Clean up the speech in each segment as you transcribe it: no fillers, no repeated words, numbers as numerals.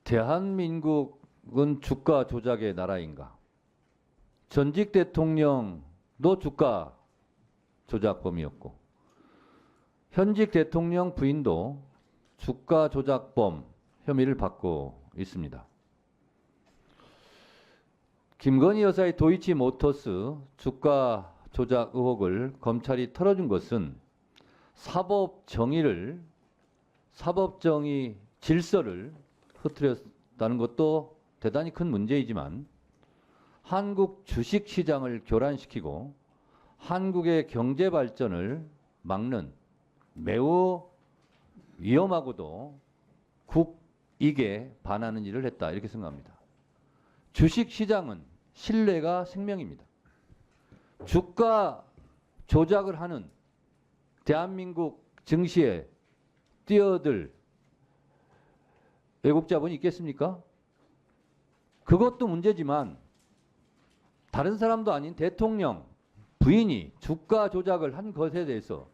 대한민국은 주가 조작의 나라인가? 전직 대통령도 주가 조작범이었고 현직 대통령 부인도 주가 조작범 혐의를 받고 있습니다. 김건희 여사의 도이치모터스 주가 조작 의혹을 검찰이 털어준 것은 사법 정의 질서를 흐트렸다는 것도 대단히 큰 문제이지만 한국 주식시장을 교란시키고 한국의 경제 발전을 막는 매우 위험하고도 국익에 반하는 일을 했다 이렇게 생각합니다. 주식시장은 신뢰가 생명입니다. 주가 조작을 하는 대한민국 증시에 뛰어들 외국 자본이 있겠습니까? 그것도 문제지만 다른 사람도 아닌 대통령 부인이 주가 조작을 한 것에 대해서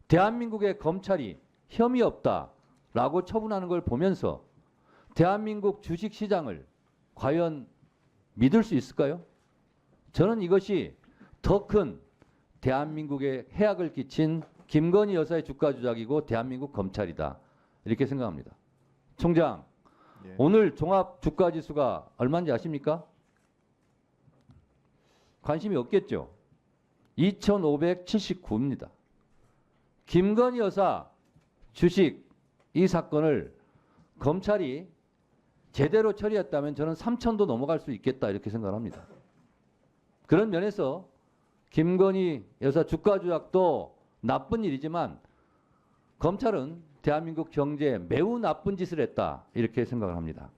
대한민국의 검찰이 혐의 없다라고 처분하는 걸 보면서 대한민국 주식시장을 과연 믿을 수 있을까요? 저는 이것이 더 큰 대한민국에 해악을 끼친 김건희 여사의 주가 조작이고 대한민국 검찰이다 이렇게 생각합니다. 총장, 예. 오늘 종합 주가 지수가 얼마인지 아십니까? 관심이 없겠죠? 2579입니다. 김건희 여사 주식 이 사건을 검찰이 제대로 처리했다면 저는 3천도 넘어갈 수 있겠다 이렇게 생각합니다. 그런 면에서 김건희 여사 주가 조작도 나쁜 일이지만 검찰은 대한민국 경제에 매우 나쁜 짓을 했다 이렇게 생각을 합니다.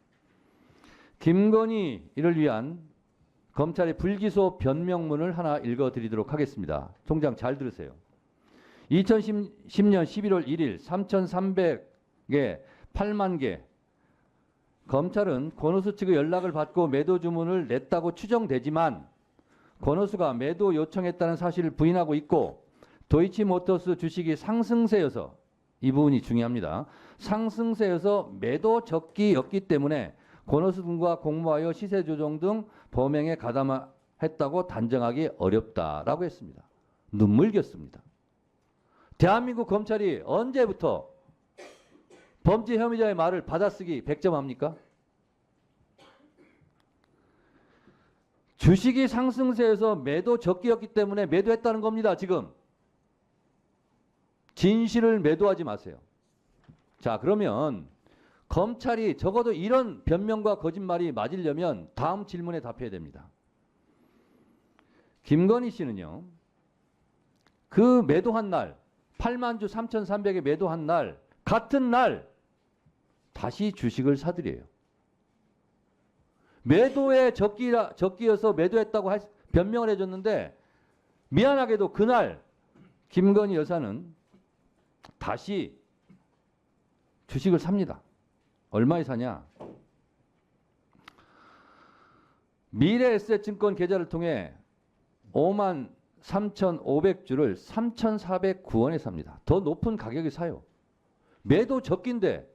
김건희를 위한 검찰의 불기소 변명문을 하나 읽어드리도록 하겠습니다. 총장 잘 들으세요. 2010년 11월 1일 3,300개 8만 개 검찰은 권오수 측의 연락을 받고 매도 주문을 냈다고 추정되지만 권오수가 매도 요청했다는 사실을 부인하고 있고 도이치모터스 주식이 상승세여서 이 부분이 중요합니다. 상승세여서 매도 적기였기 때문에 권오수 등과 공모하여 시세 조정 등 범행에 가담했다고 단정하기 어렵다라고 했습니다. 눈물겼습니다. 대한민국 검찰이 언제부터 범죄 혐의자의 말을 받아쓰기 100점 합니까? 주식이 상승세에서 매도 적기였기 때문에 매도했다는 겁니다. 지금. 진실을 매도하지 마세요. 자, 그러면 검찰이 적어도 이런 변명과 거짓말이 맞으려면 다음 질문에 답해야 됩니다. 김건희 씨는요. 그 매도한 날 8만 주 3,300에 매도한 날 같은 날 다시 주식을 사들여요. 매도에 적기여서 매도했다고 변명을 해줬는데 미안하게도 그날 김건희 여사는 다시 주식을 삽니다. 얼마에 사냐? 미래에셋증권 계좌를 통해 5만 3,500주를 3,409원에 삽니다. 더 높은 가격에 사요. 매도 적기인데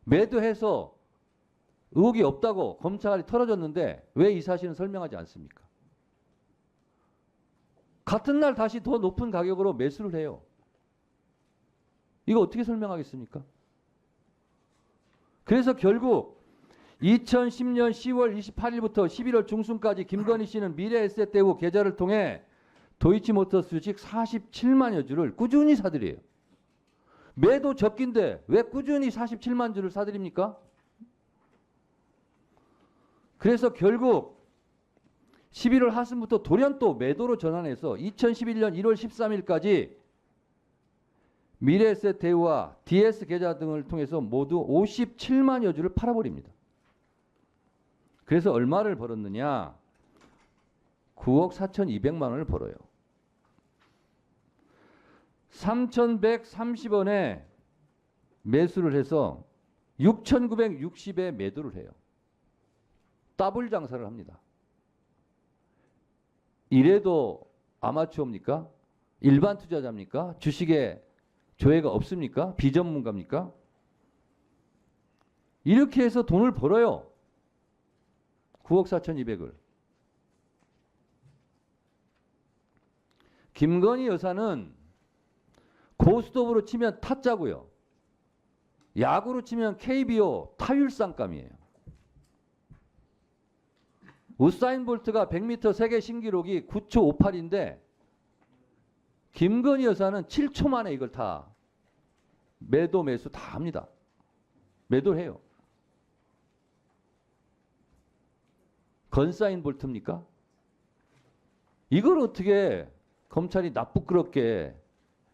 매도해서 의혹이 없다고 검찰이 털어줬는데 왜 이 사실은 설명하지 않습니까? 같은 날 다시 더 높은 가격으로 매수를 해요. 이거 어떻게 설명하겠습니까? 그래서 결국 2010년 10월 28일부터 11월 중순까지 김건희 씨는 미래에셋대우 계좌를 통해 도이치모터스 주식 47만여 주를 꾸준히 사들여요. 매도 적기인데 왜 꾸준히 47만 주를 사들입니까? 그래서 결국 11월 하순부터 돌연 또 매도로 전환해서 2011년 1월 13일까지 미래에셋대우와 DS 계좌 등을 통해서 모두 57만여 주를 팔아버립니다. 그래서 얼마를 벌었느냐? 9억 4,200만 원을 벌어요. 3,130원에 매수를 해서 6,960에 매도를 해요. 더블 장사를 합니다. 이래도 아마추어입니까? 일반 투자자입니까? 주식에 조회가 없습니까? 비전문가입니까? 이렇게 해서 돈을 벌어요. 9억 4,200을. 김건희 여사는 고스톱으로 치면 타짜고요. 야구로 치면 KBO 타율상감이에요. 우사인 볼트가 100m 세계 신기록이 9초 58인데 김건희 여사는 7초 만에 이걸 다 매도 매수 다 합니다. 매도를 해요. 건사인 볼트입니까? 이걸 어떻게 검찰이 나쁘끄럽게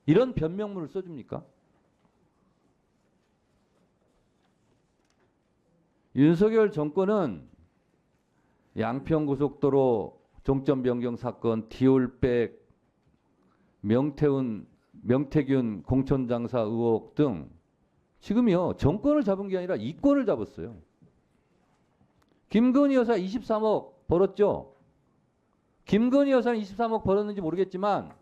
이런 변명문을 써줍니까? 윤석열 정권은 양평고속도로 종점 변경 사건, 디올백, 명태균 공천장사 의혹 등 지금요 정권을 잡은 게 아니라 이권을 잡았어요. 김건희 여사 23억 벌었죠. 김건희 여사는 23억 벌었는지 모르겠지만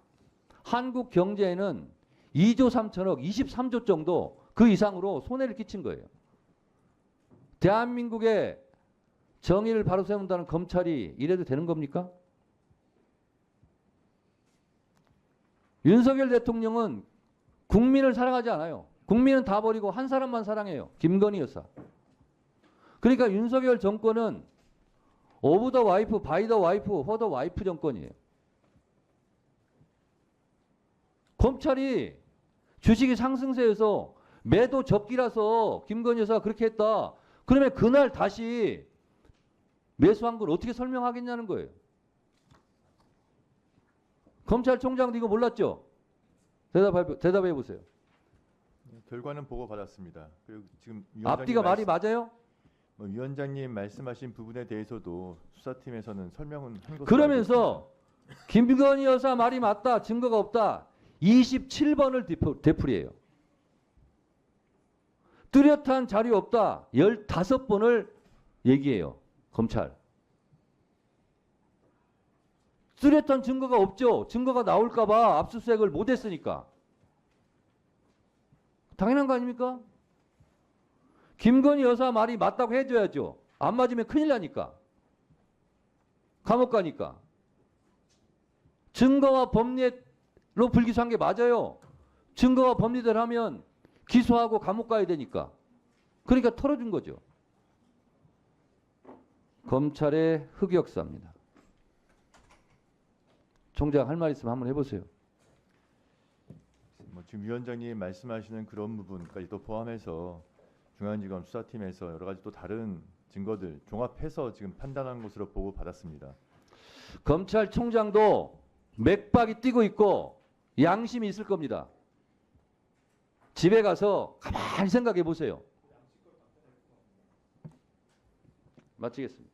한국 경제에는 2조 3천억, 23조 정도 그 이상으로 손해를 끼친 거예요. 대한민국의 정의를 바로 세운다는 검찰이 이래도 되는 겁니까? 윤석열 대통령은 국민을 사랑하지 않아요. 국민은 다 버리고 한 사람만 사랑해요. 김건희 여사. 그러니까 윤석열 정권은 오브 더 와이프, 바이 더 와이프, 포 더 와이프 정권이에요. 검찰이 주식이 상승세에서 매도 적기라서 김건희 여사가 그렇게 했다. 그러면 그날 다시 매수한 걸 어떻게 설명하겠냐는 거예요. 검찰총장도 이거 몰랐죠? 대답해 보세요. 결과는 보고 받았습니다. 그리고 지금 앞뒤가 말이 맞아요? 위원장님 말씀하신 부분에 대해서도 수사팀에서는 설명은 한 것으로 그러면서 김건희 여사 말이 맞다, 증거가 없다. 27번을 되풀이해요. 뚜렷한 자료 없다. 15번을 얘기해요. 검찰. 뚜렷한 증거가 없죠. 증거가 나올까 봐 압수수색을 못했으니까. 당연한 거 아닙니까? 김건희 여사 말이 맞다고 해줘야죠. 안 맞으면 큰일 나니까. 감옥 가니까. 증거와 법리로 불기소한 게 맞아요. 증거와 법리대로 하면 기소하고 감옥 가야 되니까. 그러니까 털어준 거죠. 검찰의 흑역사입니다. 총장 할 말 있으면 한번 해보세요. 지금 위원장님 말씀하시는 그런 부분까지 또 포함해서 중앙지검 수사팀에서 여러 가지 또 다른 증거들 종합해서 지금 판단한 것으로 보고 받았습니다. 검찰총장도 맥박이 뛰고 있고 양심이 있을 겁니다. 집에 가서 가만히 생각해 보세요. 마치겠습니다.